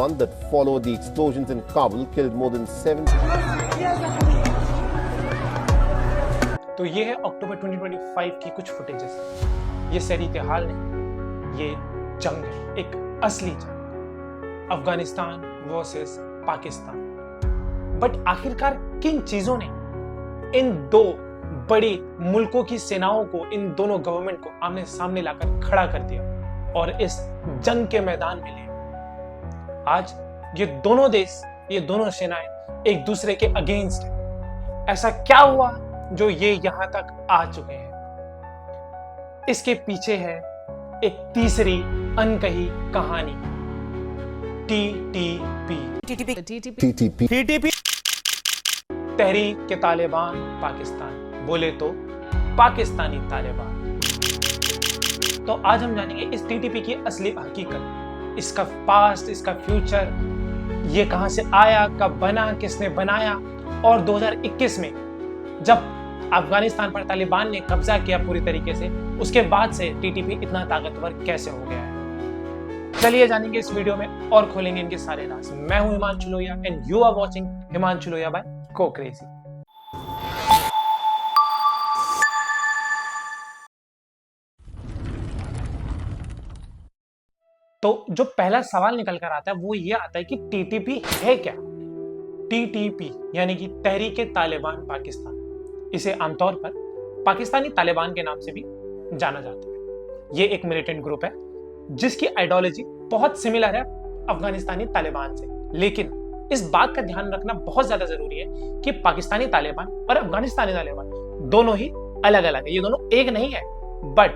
month that followed the explosions in Kabul killed more than 7. तो ये है अक्टूबर 2025 की कुछ फुटेजेस। ये सैर इतिहाल नहीं, ये जंग है, एक असली जंग, अफगानिस्तान वर्सेस पाकिस्तान। बट आखिरकार किन चीजों ने इन दो बड़ी मुल्कों की सेनाओं को, इन दोनों गवर्नमेंट को आमने सामने लाकर खड़ा कर दिया और इस जंग के मैदान में ले? आज ये दोनों देश, ये दोनों सेनाएं एक दूसरे के अगेंस्ट है। ऐसा क्या हुआ जो ये यहां तक आ चुके हैं? इसके पीछे है एक तीसरी अनकही कहानी, टीटीपी, तहरीक तालिबान पाकिस्तान, बोले तो पाकिस्तानी तालिबान। तो आज हम जानेंगे इस टीटीपी की असली हकीकत, इसका पास्ट, इसका फ्यूचर, ये कहां से आया, कब बना, किसने बनाया, और 2021 में जब अफगानिस्तान पर तालिबान ने कब्जा किया पूरी तरीके से, उसके बाद से टीटीपी इतना ताकतवर कैसे हो गया है। चलिए जानेंगे इस वीडियो में और खोलेंगे इनके सारे राज। मैं हूं Himanshu Lohia and you are watching Himanshu Lohia by को क्रेजी। तो जो पहला सवाल निकल कर आता है वो ये आता है कि टीटीपी है क्या? टीटीपी यानी कि तहरीक तालिबान पाकिस्तान, इसे आमतौर पर पाकिस्तानी तालिबान के नाम से भी जाना जाता है। ये एक मिलिटेंट ग्रुप है जिसकी आइडियोलॉजी बहुत सिमिलर है अफगानिस्तानी तालिबान से, लेकिन इस बात का ध्यान रखना बहुत ज्यादा जरूरी है कि पाकिस्तानी तालिबान और अफगानिस्तानी तालिबान दोनों ही अलग अलग है, ये दोनों एक नहीं है, but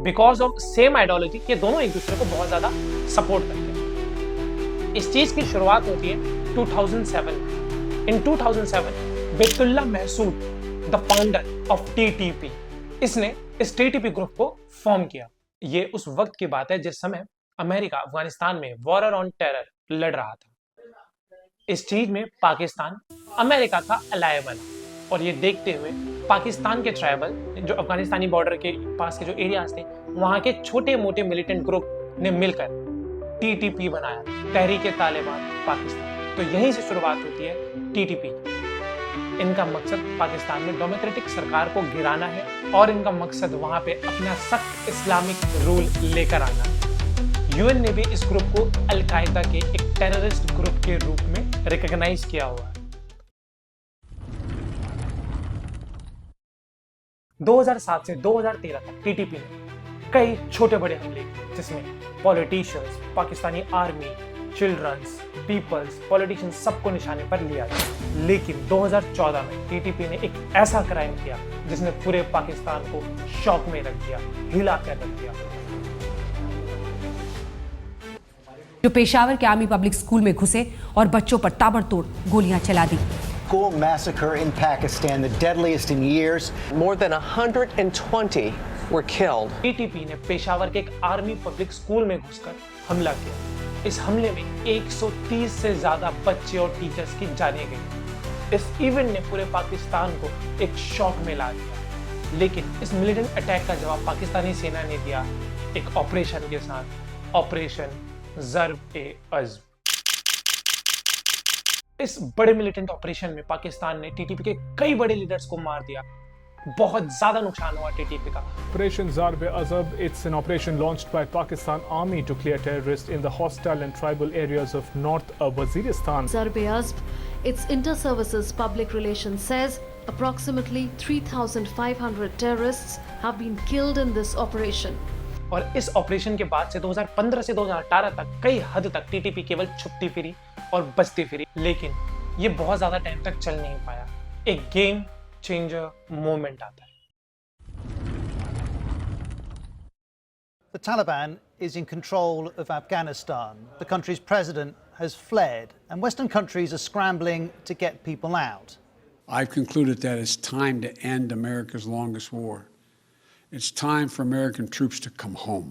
because of same ideology ये दोनों एक दूसरे को बहुत ज्यादा सपोर्ट करते हैं। इस चीज की शुरुआत होती है 2007 में। In 2007 Baitullah Mehsud, the founder of TTP, इसने इस टीटीपी ग्रुप को फॉर्म किया। ये उस वक्त की बात है जिस समय अमेरिका अफगानिस्तान में वॉर ऑन टेरर लड़ रहा था। इस चीज में पाकिस्तान अमेरिका का अलाय बना और ये देखते हुए पाकिस्तान के ट्राइबल, जो अफगानिस्तानी बॉर्डर के पास के जो एरियाज थे, वहां के छोटे मोटे मिलिटेंट ग्रुप ने मिलकर टीटीपी बनाया, तहरीक तालिबान पाकिस्तान। तो यहीं से शुरुआत होती है टीटीपी। इनका मकसद पाकिस्तान में डेमोक्रेटिक सरकार को गिराना है और इनका मकसद वहां पे अपना सख्त इस्लामिक रूल लेकर आना है। यूएन ने भी इस ग्रुप को अल-कायदा के एक टेररिस्ट ग्रुप के रूप में रिकॉग्नाइज किया हुआ है। 2007 से 2013 तक टीटीपी ने कई छोटे बड़े हमले किए, जिसमें politicians, Pakistani army, childrens, peoples, politicians सबको निशाने पर लिया गया। लेकिन 2014 में टीटीपी ने एक ऐसा क्राइम किया जिसने पूरे पाकिस्तान को शॉक में रख दिया, हिला कर रख दिया। जो पेशावर के आर्मी पब्लिक स्कूल में घुसे और बच्चों पर ताबड़तोड़ गोलियां चला दी। School massacre in Pakistan, the deadliest in years. More than 120 were killed. TTP ने पेशावर के एक आर्मी पब्लिक स्कूल में घुसकर हमला किया। इस हमले में 130 से ज्यादा बच्चे और टीचर्स की जानें गई। इस इवेंट ने पूरे पाकिस्तान को एक शॉक में ला दिया। लेकिन इस मिलिटेंट अटैक का जवाब पाकिस्तानी सेना ने दिया एक ऑपरेशन के साथ, ऑपरेशन ज़र्ब-ए-अज़्म। इस बड़े मिलिटेंट ऑपरेशन में पाकिस्तान ने टीटीपी के कई बड़े लीडर्स को मार दिया। बहुत ज्यादा नुकसान हुआ टीटीपी का। Operation Zarb-e-Azab, it's an operation launched by Pakistan Army to clear terrorists in the hostile and tribal areas of North Waziristan. Zarb-e-Azab, its inter-services public relations says approximately 3,500 terrorists have been killed in this operation. और इस operation के बाद से 2015 से 2018 तक कई हद तक टीटीपी केवल छुपती फिरी और बचती फिरी, लेकिन ये बहुत ज्यादा टाइम तक चल नहीं पाया। एक गेम चेंजर मोमेंट आता है। The Taliban is in control of Afghanistan. The country's president has fled, and Western countries are scrambling to get people out. I've concluded that it's time to end America's longest war. It's time for American troops to come home.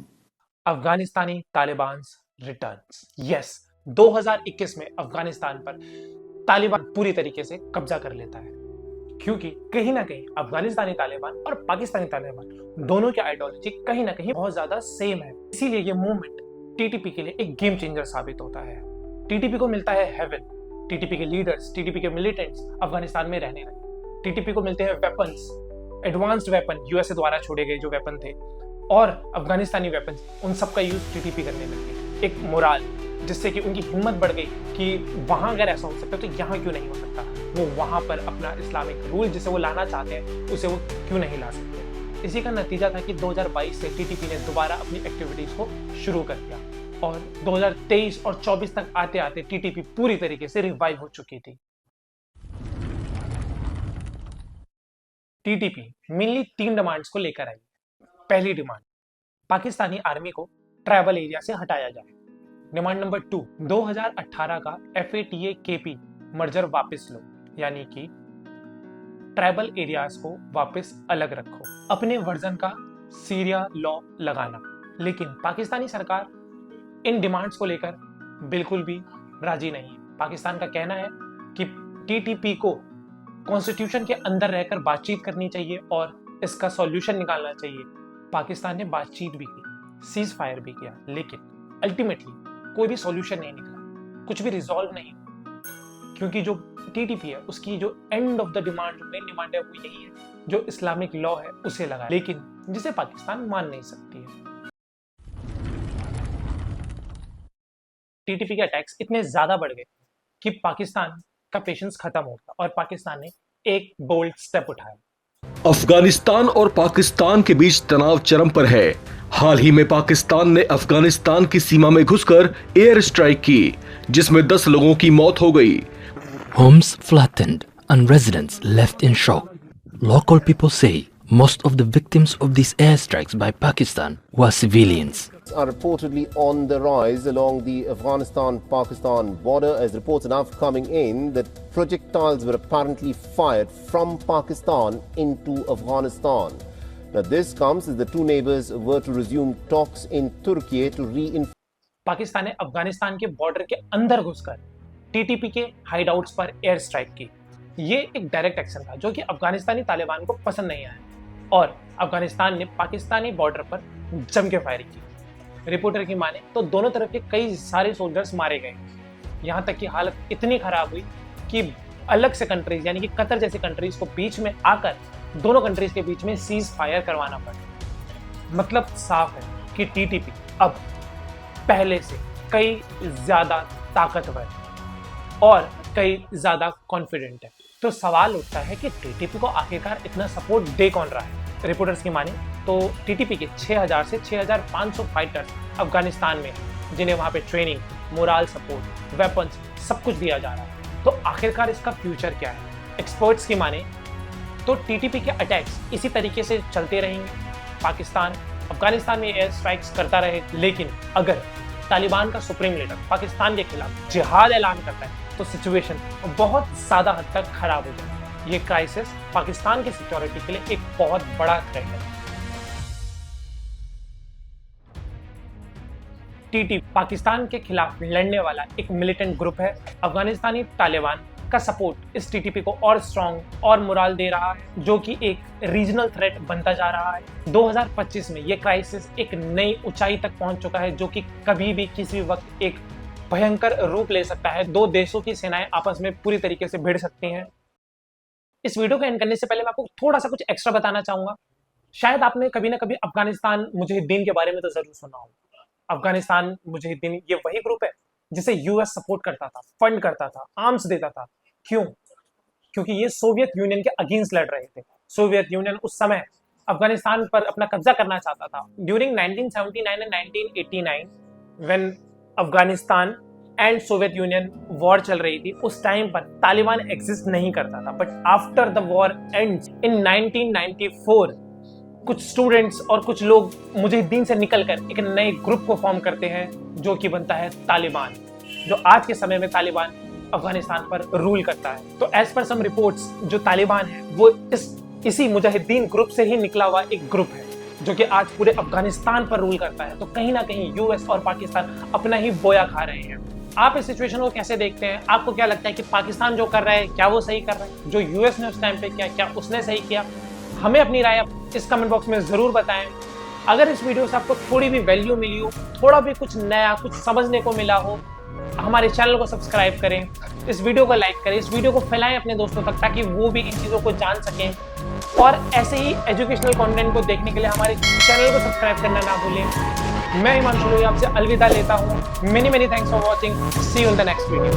अफगानिस्तानी Taliban returns. Yes, 2021 में अफगानिस्तान पर तालिबान पूरी तरीके से कब्जा कर लेता है, क्योंकि कहीं ना कहीं अफगानिस्तानी तालिबान और पाकिस्तानी तालिबान दोनों की आइडियोलॉजी कहीं ना कहीं बहुत ज्यादा सेम है। इसीलिए ये मूवमेंट टीटीपी के लिए एक गेम चेंजर साबित होता है। टीटीपी को मिलता है हेवन, टीटीपी के लीडर्स, टीटीपी के मिलिटेंट्स अफगानिस्तान में रहने लगे। टीटीपी को मिलते हैं वेपन्स, एडवांस्ड वेपन, यूएसए द्वारा छोड़े गए जो वेपन थे और अफगानिस्तानी वेपन्स, उन सब का यूज टीटीपी करने लगी। एक मोराल, जिससे कि उनकी हिम्मत बढ़ गई कि वहां अगर ऐसा हो सकता है तो यहाँ क्यों नहीं हो सकता। वो वहां पर अपना इस्लामिक रूल जिसे वो लाना चाहते हैं उसे वो क्यों नहीं ला सकते। इसी का नतीजा था कि 2022 से टीटीपी ने दोबारा अपनी एक्टिविटीज को शुरू कर दिया और 2023 और 24 तक आते आते टीटीपी पूरी तरीके से रिवाइव हो चुकी थी। टीटीपी मेनली 3 डिमांड्स को लेकर आई। पहली डिमांड, पाकिस्तानी आर्मी को ट्राइबल एरिया से हटाया जाए। डिमांड नंबर 2, 2018 का FATA-KP मर्जर वापस लो, यानी कि ट्राइबल एरियाज को वापस अलग रखो, अपने वर्जन का सीरिया लॉ लगाना। लेकिन पाकिस्तानी सरकार इन डिमांड्स को लेकर बिल्कुल भी राजी नहीं है। पाकिस्तान का कहना है कि टीटीपी को कॉन्स्टिट्यूशन के अंदर रहकर बातचीत करनी चाहिए और इसका सॉल्यूशन निकालना चाहिए। पाकिस्तान ने बातचीत भी की, सीज फायर भी किया, लेकिन अल्टीमेटली कोई भी सॉल्यूशन नहीं निकला, कुछ भी रिजॉल्व नहीं, क्योंकि जो टीटीपी है उसकी जो एंड ऑफ द डिमांड, जो मेन डिमांड है वो यही है, जो इस्लामिक लॉ है उसे लगाए, लेकिन जिसे पाकिस्तान मान नहीं सकती है। टीटीपी के अटैक्स इतने ज्यादा बढ़ गए कि पाकिस्तान का पेशेंस खत्म हो गया और पाकिस्तान ने एक बोल्ड स्टेप उठाया। अफगानिस्तान और पाकिस्तान के बीच तनाव चरम पर है। हाल ही में पाकिस्तान ने अफगानिस्तान की सीमा में घुसकर एयर स्ट्राइक की, जिसमें 10 लोगों की मौत हो गई। Homes flattened and residents left in shock. Local people say most of the victims of these airstrikes by Pakistan were civilians. Are reportedly on the rise along the Afghanistan-Pakistan border, as reports are now coming in that projectiles were apparently fired from Pakistan into Afghanistan. Now this comes as the two neighbors were to resume talks in Turkey to reinforce. Pakistan ने अफगानिस्तान के border के अंदर घुसकर TTP के हाइडआउट्स पर air strike की। ये एक डायरेक्ट एक्शन था जो कि अफगानिस्तानी तालिबान को पसंद नहीं आया और अफगानिस्तान ने पाकिस्तानी बॉर्डर पर जम के फायरिंग की। रिपोर्टर की माने तो दोनों तरफ के कई सारे सोल्जर्स मारे गए। यहाँ तक कि हालत इतनी खराब हुई कि अलग से कंट्रीज यानी कि कतर जैसी कंट्रीज को बीच में आकर दोनों कंट्रीज के बीच में सीज फायर करवाना पड़ा। मतलब साफ है कि टीटीपी अब पहले से कई ज्यादा ताकतवर और कई ज्यादा कॉन्फिडेंट है। तो सवाल उठता है कि टीटीपी को आखिरकार इतना सपोर्ट दे कौन रहा है। रिपोर्टर्स की माने तो टीटीपी के 6000 से 6500 फाइटर्स अफगानिस्तान में, जिन्हें वहां पे ट्रेनिंग, मोरल सपोर्ट, वेपन्स सब कुछ दिया जा रहा है। तो आखिरकार इसका फ्यूचर क्या है? एक्सपर्ट्स की माने तो टीटीपी के अटैक्स इसी तरीके से चलते रहेंगे। पाकिस्तान अफगानिस्तान में एयर स्ट्राइक्स करता रहे, लेकिन अगर तालिबान का सुप्रीम लीडर पाकिस्तान के खिलाफ जिहाद ऐलान करता है तो सिचुएशन बहुत ज्यादा हद तक खराब हो जाए। ये क्राइसिस पाकिस्तान की सिक्योरिटी के लिए एक बहुत बड़ा थ्रेट है। टीटीपी पाकिस्तान के खिलाफ लड़ने वाला एक मिलिटेंट ग्रुप है। अफगानिस्तानी तालिबान का सपोर्ट इस टीटीपी को और स्ट्रॉन्ग और मोरल दे रहा है, जो कि एक रीजनल थ्रेट बनता जा रहा है। 2025 में ये क्राइसिस एक नई ऊंचाई तक पहुंच चुका है, जो कि कभी भी किसी वक्त एक भयंकर रूप ले सकता है। दो देशों की सेनाएं आपस में पूरी तरीके से भिड़ सकती हैं। इस वीडियो को एंड करने से पहले मैं आपको थोड़ा सा कुछ एक्स्ट्रा बताना चाहूंगा। शायद आपने कभी ना कभी अफगानिस्तान मुजाहिदीन के बारे में तो जरूर सुना होगा। अफगानिस्तान मुजाहिदीन ये वही ग्रुप है जिसे यूएस सपोर्ट करता था, फंड करता था, आर्म्स देता था। क्यों? क्योंकि ये सोवियत यूनियन के अगेंस्ट लड़ रहे थे। सोवियत यूनियन उस समय अफगानिस्तान पर अपना कब्जा करना चाहता था। During 1979 and 1989 when Afghanistan and Soviet union war चल रही थी, उस टाइम पर तालिबान एग्जिस्ट नहीं करता था। But after the war ends in 1994 कुछ स्टूडेंट्स और कुछ लोग मुजाहिदीन से निकलकर एक नए ग्रुप को फॉर्म करते हैं, जो कि बनता है तालिबान, जो आज के समय में तालिबान अफगानिस्तान पर रूल करता है। तो एज पर सम रिपोर्ट्स, जो तालिबान है वो इसी मुजाहिदीन ग्रुप से ही निकला हुआ एक ग्रुप है, जो कि आज पूरे अफगानिस्तान पर रूल करता है। तो कहीं ना कहीं यूएस और पाकिस्तान अपना ही बोया खा रहे हैं। आप इस सिचुएशन को कैसे देखते हैं? आपको क्या लगता है कि पाकिस्तान जो कर रहा है क्या वो सही कर रहा है? जो यूएस ने उस टाइम पे किया, क्या उसने सही किया? हमें अपनी राय इस कमेंट बॉक्स में जरूर बताएं। अगर इस वीडियो से आपको थोड़ी भी वैल्यू मिली हो, थोड़ा भी कुछ नया कुछ समझने को मिला हो, हमारे चैनल को सब्सक्राइब करें, इस वीडियो को लाइक करें, इस वीडियो को फैलाएं अपने दोस्तों तक ताकि वो भी इन चीज़ों को जान सकें। और ऐसे ही एजुकेशनल कंटेंट को देखने के लिए हमारे चैनल को सब्सक्राइब करना ना भूलें। मैं हिमांशु लोही आपसे अलविदा लेता हूँ। Many thanks for watching. See you in the next video.